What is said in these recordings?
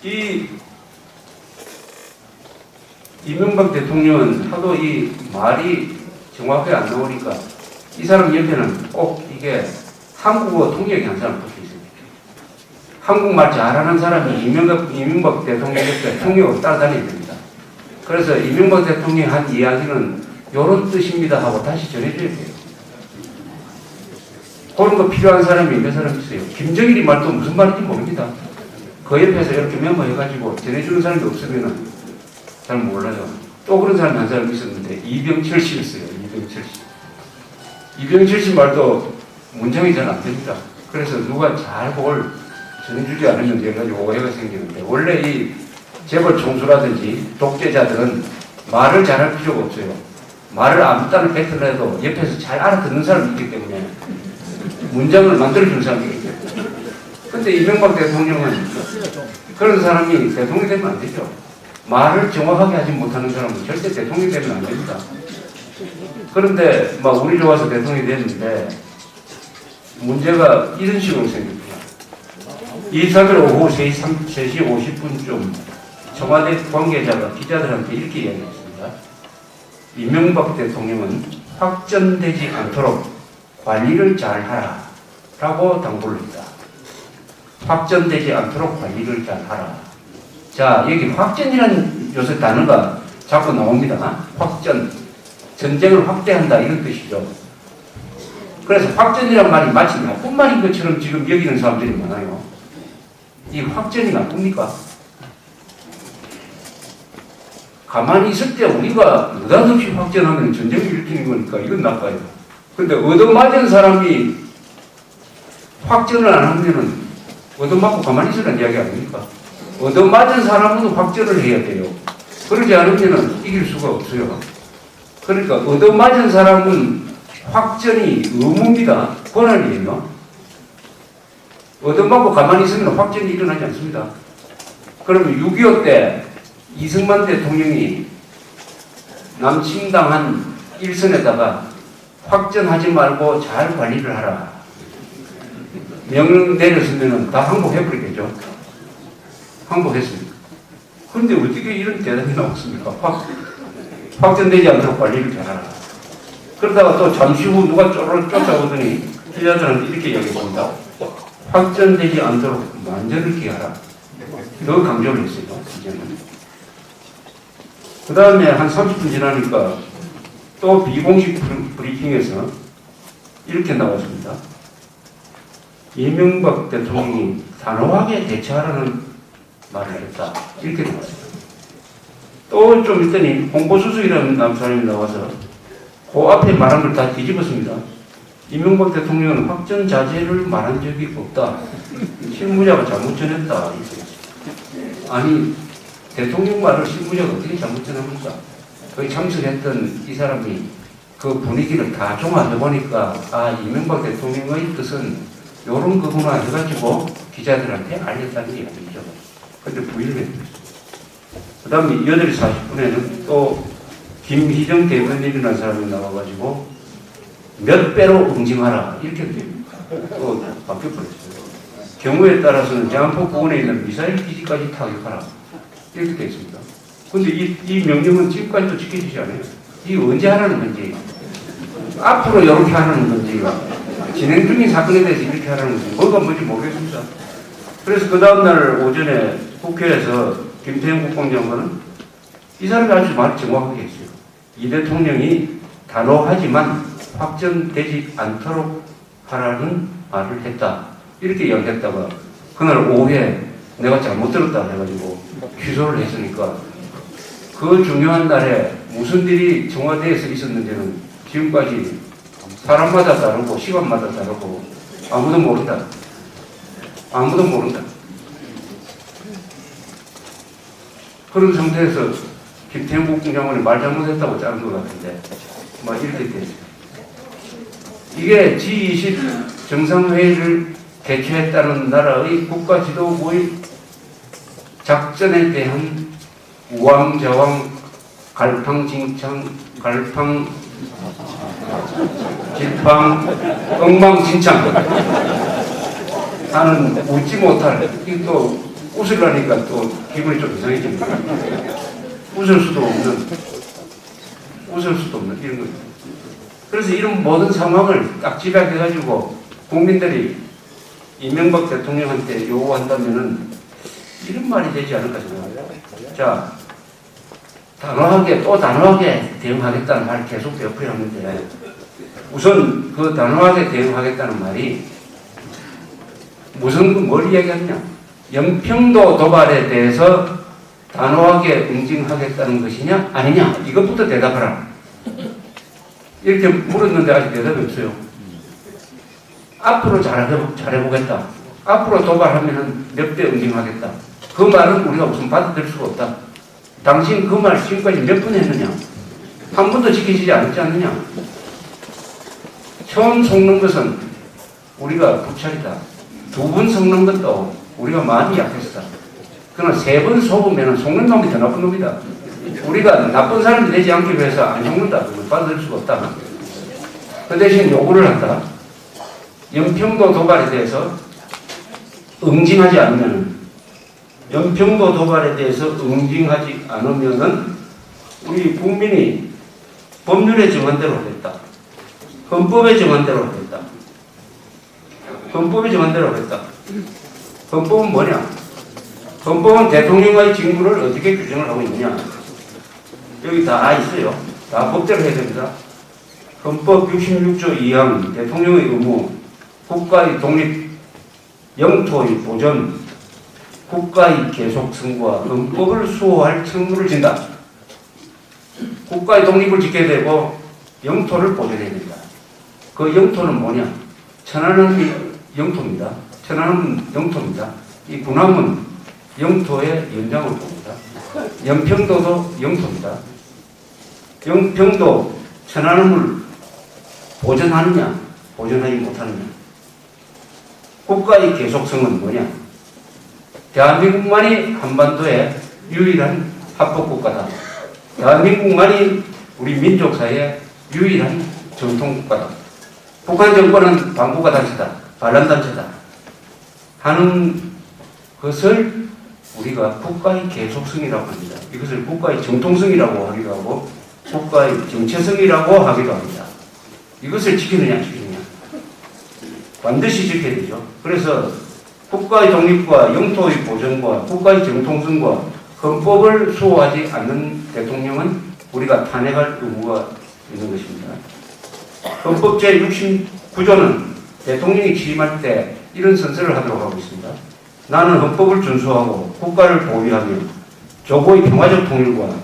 이 이명박 대통령은 하도 이 말이 정확하게 안 나오니까 이 사람 옆에는 꼭 이게 한국어 통역이 한 사람 붙어 있어요. 한국말 잘하는 사람이 이명박 대통령 옆에 통역을 따라다녀야 됩니다. 그래서 이명박 대통령이 한 이야기는 이런 뜻입니다 하고 다시 전해줘야 돼요. 그런 거 필요한 사람이 몇 사람 있어요. 김정일이 말도 무슨 말인지 모릅니다. 그 옆에서 이렇게 메모해가지고 전해주는 사람이 없으면 잘 몰라요. 또 그런 사람이 한 사람 있었는데 이병철 씨였어요. 이병철 씨 말도 문장이 잘 안 됩니다. 그래서 누가 잘 그걸 전해주지 않으면 여러 가지 오해가 생기는데, 원래 이 재벌 총수라든지 독재자들은 말을 잘할 필요가 없어요. 말을 아무따나 뱉어내도 옆에서 잘 알아듣는 사람이 있기 때문에 문장을 만들어주는 사람이 있어요. 근데 이명박 대통령은 그런 사람이 대통령이 되면 안 되죠. 말을 정확하게 하지 못하는 사람은 절대 대통령이 되면 안 됩니다. 그런데 막 운이 좋아서 대통령이 됐는데 문제가 이런 식으로 생깁니다. 23일 오후 3시 50분쯤 청와대 관계자가 기자들한테 이렇게 이야기했습니다. 이명박 대통령은 확전되지 않도록 관리를 잘하라 라고 당부를 했다. 확전되지 않도록 관리를 잘하라. 자, 여기 확전이라는 요새 단어가 자꾸 나옵니다. 확전, 전쟁을 확대한다 이런 뜻이죠. 그래서 확전이란 말이 마치 나쁜 말인 것처럼 지금 여기는 사람들이 많아요. 이 확전이 나쁩니까? 가만히 있을 때 우리가 느닷없이 확전하면 전쟁을 일으키는 거니까 이건 나빠요. 근데 얻어맞은 사람이 확전을 안 하면은 얻어맞고 가만히 있으라는 이야기 아닙니까? 얻어맞은 사람은 확전을 해야 돼요. 그러지 않으면은 이길 수가 없어요. 그러니까 얻어맞은 사람은 확전이 의무입니다. 권한이에요. 얻어맞고 가만히 있으면 확전이 일어나지 않습니다. 그러면 6.25 때 이승만 대통령이 남침당한 일선에다가 확전하지 말고 잘 관리를 하라 명령 내렸으면 다 항복해버리겠죠. 항복했습니다. 그런데 어떻게 이런 대답이 나왔습니까? 확전되지 않도록 관리를 잘하라. 그러다가 또 잠시 후 누가 쫓아오더니 기자들한테 이렇게 이야기했습니다. 확전되지 않도록 만전을 기하라. 더 강조를 했어요. 그 다음에 한 30분 지나니까 또 비공식 브리핑에서 이렇게 나왔습니다. 이명박 대통령이 단호하게 대처하라는 말을 했다. 이렇게 나왔습니다. 또 좀 있더니 홍보수석이라는 사람이 나와서 그 앞에 말한 걸 다 뒤집었습니다. 이명박 대통령은 확전 자제를 말한 적이 없다. 실무자가 잘못 전했다. 아니, 대통령 말을 실무자가 어떻게 잘못 전합니까? 거기 참석했던 이 사람이 그 분위기를 다 종합해보니까 아, 이명박 대통령의 뜻은 요런 거구나 해가지고 기자들한테 알렸다는 게 아니죠. 근데 부인을 했습니다. 그 다음에 8시 40분에는 또 김희정 대변인이라는 사람이 나와가지고 몇 배로 응징하라 이렇게 됩니다. 또 바뀌어버렸어요. 경우에 따라서는 제한포 부근에 있는 미사일 기지까지 타격하라 이렇게 되어 있습니다. 근데 이 명령은 지금까지도 지켜지지 않아요. 이게 언제 하라는 건지, 앞으로 이렇게 하라는 건지, 진행 중인 사건에 대해서 이렇게 하라는 건지 뭐가 뭔지 모르겠습니다. 그래서 그 다음날 오전에 국회에서 김태형 국방장관은 이 사람이 아주 말 정확하게 했어요. 이 대통령이 단호하지만 확전되지 않도록 하라는 말을 했다. 이렇게 이야기했다가 그날 오후에 내가 잘못 들었다 해가지고 취소를 했으니까 그 중요한 날에 무슨 일이 청와대에서 있었는지는 지금까지 사람마다 다르고 시간마다 다르고 아무도 모른다. 아무도 모른다. 그런 상태에서 김태형 국방장관이 말 잘못했다고 자른 것 같은데 막 이렇게 됐어요. 이게 G20 정상회의를 개최했다는 나라의 국가지도부의 작전에 대한 우왕좌왕 갈팡질팡 엉망진창 하는 웃지 못할, 또 웃으려니까 또 기분이 좀 이상해집니다. 웃을 수도 없는 이런 거죠. 그래서 이런 모든 상황을 딱 집약해가지고 국민들이 이명박 대통령한테 요구한다면은 이런 말이 되지 않을까 생각합니다. 자, 단호하게 대응하겠다는 말 계속 되풀이하는데 우선 그 단호하게 대응하겠다는 말이 뭘 이야기하느냐? 연평도 도발에 대해서 단호하게 응징하겠다는 것이냐 아니냐 이것부터 대답하라. 이렇게 물었는데 아직 대답이 없어요. 앞으로 잘해보겠다. 앞으로 도발하면 몇 배 응징하겠다. 그 말은 우리가 무슨 받아들일 수가 없다. 당신 그 말 지금까지 몇 번 했느냐? 한 번도 지키지 않지 않느냐? 처음 속는 것은 우리가 불찰이다. 두 번 속는 것도 우리가 마음이 약했다. 그러나 세 번 속으면 속는 놈이 더 나쁜 놈이다. 우리가 나쁜 사람이 되지 않기 위해서 안 속는다. 그걸 받아들일 수가 없다. 그 대신 요구를 한다. 연평도 도발에 대해서 응징하지 않으면 연평도 도발에 대해서 응징하지 않으면은 우리 국민이 법률에 정한 대로 하겠다. 헌법에 정한 대로 하겠다. 헌법에 정한 대로 하겠다. 헌법은 뭐냐? 헌법은 대통령과의 직무를 어떻게 규정을 하고 있느냐? 여기 다 있어요. 다 법대로 해야 됩니다. 헌법 66조 2항 대통령의 의무, 국가의 독립, 영토의 보전, 국가의 계속성과 헌법을 수호할 책무를 진다. 국가의 독립을 지켜야 되고 영토를 보존해야 된다. 그 영토는 뭐냐? 천안함이 영토입니다. 천안함은 영토입니다. 이 군함은 영토의 연장을 봅니다. 연평도도 영토입니다. 영평도 천안함을 보존하느냐, 보존하지 못하느냐. 국가의 계속성은 뭐냐? 대한민국만이 한반도의 유일한 합법국가다. 대한민국만이 우리 민족사회의 유일한 전통국가다. 북한 정권은 반국가 단체다. 반란단체다. 하는 것을 우리가 국가의 계속성이라고 합니다. 이것을 국가의 정통성이라고 하기도 하고 국가의 정체성이라고 하기도 합니다. 이것을 지키느냐 안 지키느냐. 반드시 지켜야 되죠. 그래서 국가의 독립과 영토의 보존과 국가의 정통성과 헌법을 수호하지 않는 대통령은 우리가 탄핵할 의무가 있는 것입니다. 헌법 제69조는 대통령이 취임할 때 이런 선서를 하도록 하고 있습니다. 나는 헌법을 준수하고 국가를 보위하며 조국의 평화적 통일과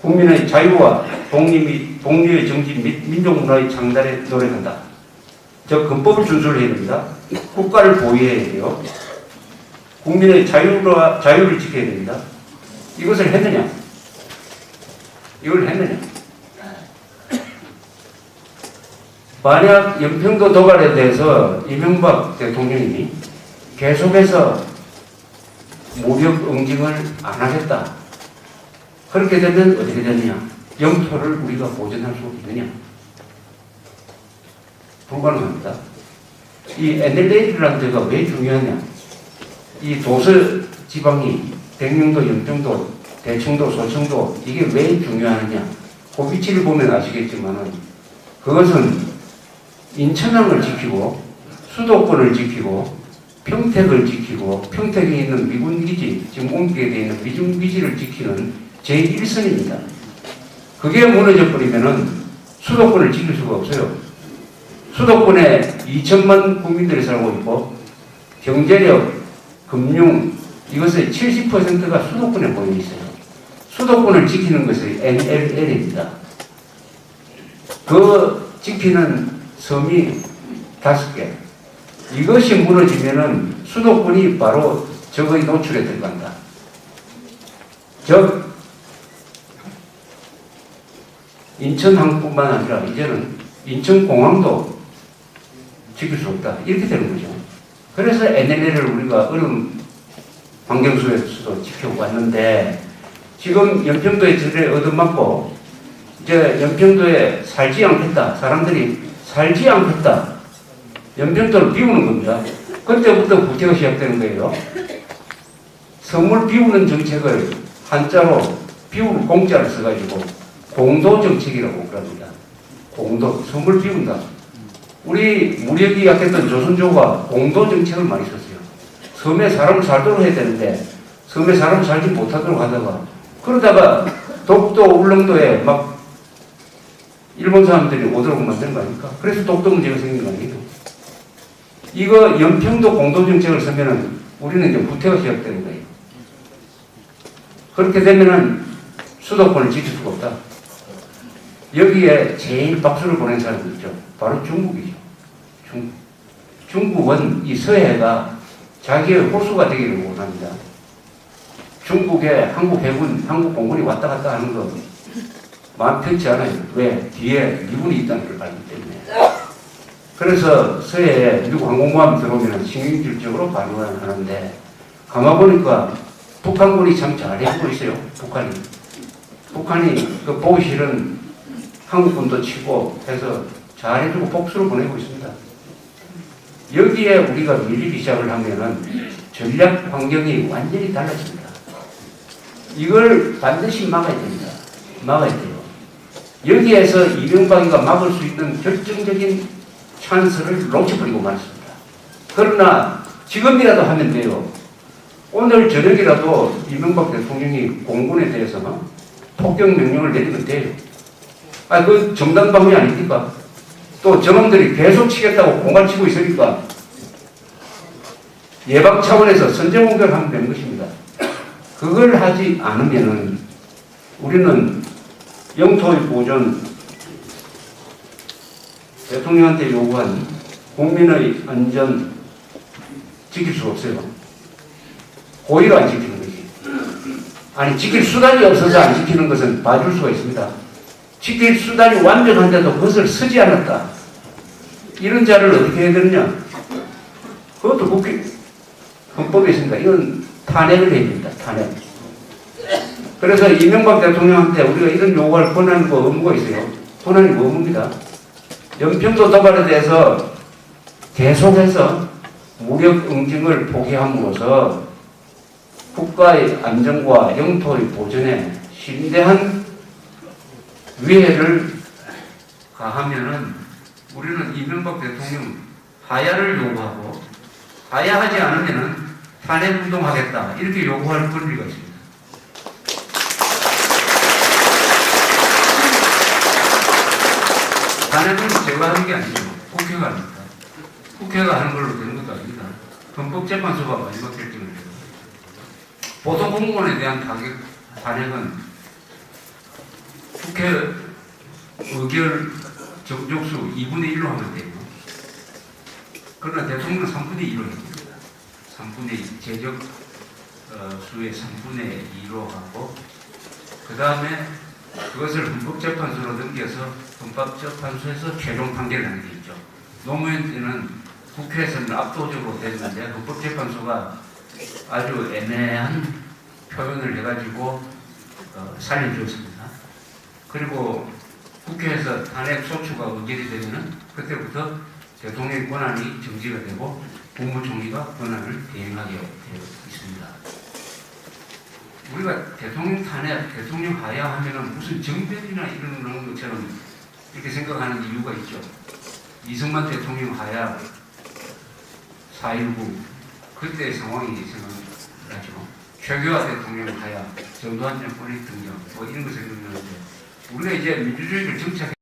국민의 자유와 독립의 정치 및 민족문화의 창달에 노력한다. 즉 헌법을 준수를 해야 됩니다. 국가를 보위해야 돼요. 국민의 자유를 지켜야 됩니다. 이것을 했느냐? 이걸 했느냐? 만약 연평도 도발에 대해서 이명박 대통령이 계속해서 무력 응징을 안 하겠다. 그렇게 되면 어떻게 되느냐? 영토를 우리가 보존할 수 있느냐? 불가능합니다. 이 NLL이라는 데가 왜 중요하냐? 이 도서 지방이 백령도, 연평도, 대청도, 소청도 이게 왜 중요하느냐? 그 위치를 보면 아시겠지만은 그것은 인천항을 지키고 수도권을 지키고 평택을 지키고 평택에 있는 미군 기지, 지금 옮기게 되어 있는 미군 기지를 지키는 제1선입니다. 그게 무너져 버리면은 수도권을 지킬 수가 없어요. 수도권에 2천만 국민들이 살고 있고 경제력, 금융 이것의 70%가 수도권에 모여 있어요. 수도권을 지키는 것이 NLL입니다. 그 지키는 섬이 5개. 이것이 무너지면은 수도권이 바로 적의 노출에 들어간다. 즉 인천항뿐만 아니라 이제는 인천공항도 지킬 수 없다. 이렇게 되는 거죠. 그래서 NLL을 우리가 어려운 환경 속에서도 지켜왔는데 지금 연평도의 질에 얻어맞고 이제 연평도에 살지 않겠다. 사람들이 살지 않겠다. 연평도를 비우는 겁니다. 그때부터 부채가 시작되는 거예요. 선물 비우는 정책을 한자로 비우는 공자를 써가지고 공도정책이라고 그럽니다. 공도, 선물 비운다. 우리 무력이 약했던 조선조가 공도정책을 많이 썼어요. 섬에 사람을 살도록 해야 되는데 섬에 사람을 살지 못하도록 하다가 그러다가 독도 울릉도에 막 일본 사람들이 오도록 만드는 거 아닙니까? 그래서 독도 문제가 생긴 거 아니에요? 이거 연평도 공도정책을 쓰면은 우리는 이제 후퇴가 시작되는 거예요. 그렇게 되면은 수도권을 지킬 수가 없다. 여기에 제일 박수를 보낸 사람이 있죠. 바로 중국이죠. 중국은 이 서해가 자기의 호수가 되기를 원합니다. 중국에 한국 해군, 한국 공군이 왔다 갔다 하는 거 마음 편치 않아요. 왜? 뒤에 미군이 있다는 걸 알기 때문에. 그래서 서해에 미국 항공모함 들어오면 신경질적으로 반응을 하는데 가만 보니까 북한군이 참 잘해주고 있어요. 북한이 그 보기 싫은 한국군도 치고 해서 잘해주고 복수를 보내고 있습니다. 여기에 우리가 밀리기 시작을 하면은 전략 환경이 완전히 달라집니다. 이걸 반드시 막아야 됩니다. 막아야 돼요. 여기에서 이명박이가 막을 수 있는 결정적인 찬스를 놓쳐버리고 말습니다. 그러나 지금이라도 하면 돼요. 오늘 저녁이라도 이명박 대통령이 공군에 대해서는 폭격 명령을 내리면 돼요. 그 정당방위 아닙니까? 또 저놈들이 계속 치겠다고 공갈 치고 있으니까 예방 차원에서 선제 공격을 하면 되는 것입니다. 그걸 하지 않으면은 우리는 영토의 보존, 대통령한테 요구한 국민의 안전 지킬 수 없어요. 고의로 안 지키는 거지. 아니, 지킬 수단이 없어서 안 지키는 것은 봐줄 수가 있습니다. 지킬 수단이 완벽한데도 그것을 쓰지 않았다. 이런 자를 어떻게 해야 되느냐? 그것도 국회 헌법에 있습니다. 이건 탄핵을 해야 됩니다. 탄핵. 그래서 이명박 대통령한테 우리가 이런 요구할 권한이 뭐 의무가 있어요. 권한이 뭐 의무입니다. 연평도 도발에 대해서 계속해서 무력 응징을 포기함으로써 국가의 안정과 영토의 보존에 심대한 위해를 가하면은 우리는 이명박 대통령 하야를 요구하고 하야하지 않으면은 탄핵 운동하겠다 이렇게 요구할 권리가 있습니다. 탄핵은 제가 하는 게 아니죠. 국회가 합니다. 국회가 하는 걸로 되는 것도 아닙니다. 헌법재판소가 마지막 결정을 해요. 보통 공무원에 대한 탄핵은 국회 의결 정족수 2분의 1로 하면 돼요. 그러나 대통령은 3분의 2로 해야 됩니다. 3분의 2, 제적 수의 3분의 2로 하고 그 다음에 그것을 헌법재판소로 넘겨서 헌법재판소에서 최종 판결을 하는 게 있죠. 노무현 때는 국회에서는 압도적으로 됐는데 헌법재판소가 아주 애매한 표현을 해가지고 살려주었습니다. 그리고 국회에서 탄핵 소추가 의결이 되면은 그때부터 대통령의 권한이 정지가 되고 국무총리가 권한을 대행하게 되어 있습니다. 우리가 대통령 탄핵, 대통령 하야 하면은 무슨 정변이나 이런 것처럼 이렇게 생각하는 이유가 있죠. 이승만 대통령 하야, 4.19 그때의 상황이 생각나죠. 최규하 대통령 하야, 전두환 정권의 등장 뭐 이런 것을 생각나는데 우리가 이제 민주주의를 정착해